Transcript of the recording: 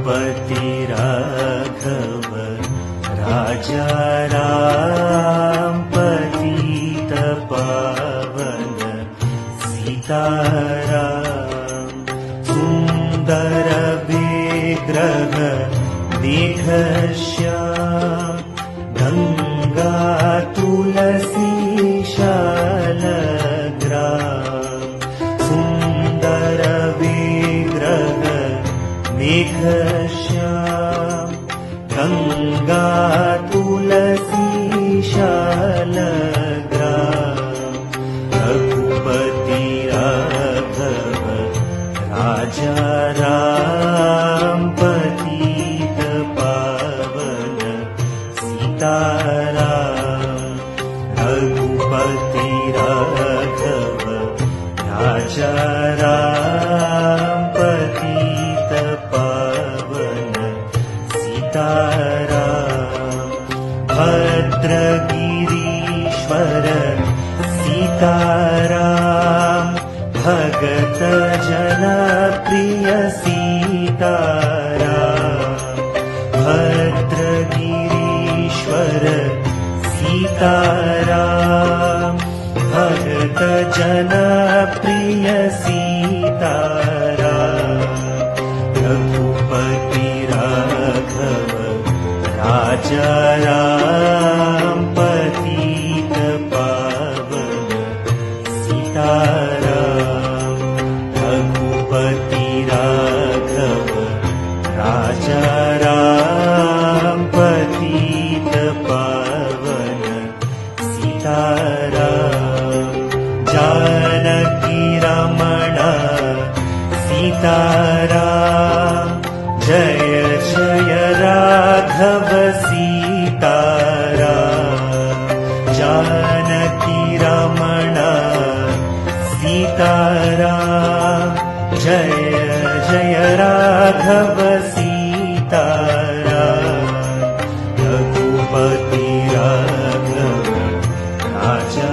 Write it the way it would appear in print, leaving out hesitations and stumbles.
रघुपति राघव राजा राम पतित पावन सीताराम। सुंदर विग्रह देख श्याम गंगा तुलसी शालग्राम। सुंदर विग्रह देख श्याम गंगा तुलसी शालग्राम। रघुपति राघव राजा राम पतित पावन सीताराम। रघुपति राघव राजा राम पतित पावन सीताराम। भद्रगिरीश्वर सीताराम भगत जना प्रिय सीताराम। भद्रगिरीश्वर सीताराम भगत जना प्रिय सीताराम। रघुपति राघव राजा राम पतित पावन सीताराम। रघुपति राघव राजा राम पतित पावन सीताराम। जानकी रमण सीताराम जय जय राघव सीताराम। जानकी रमण सीताराम जय जय राघव सीताराम। रघुपति राघव राजा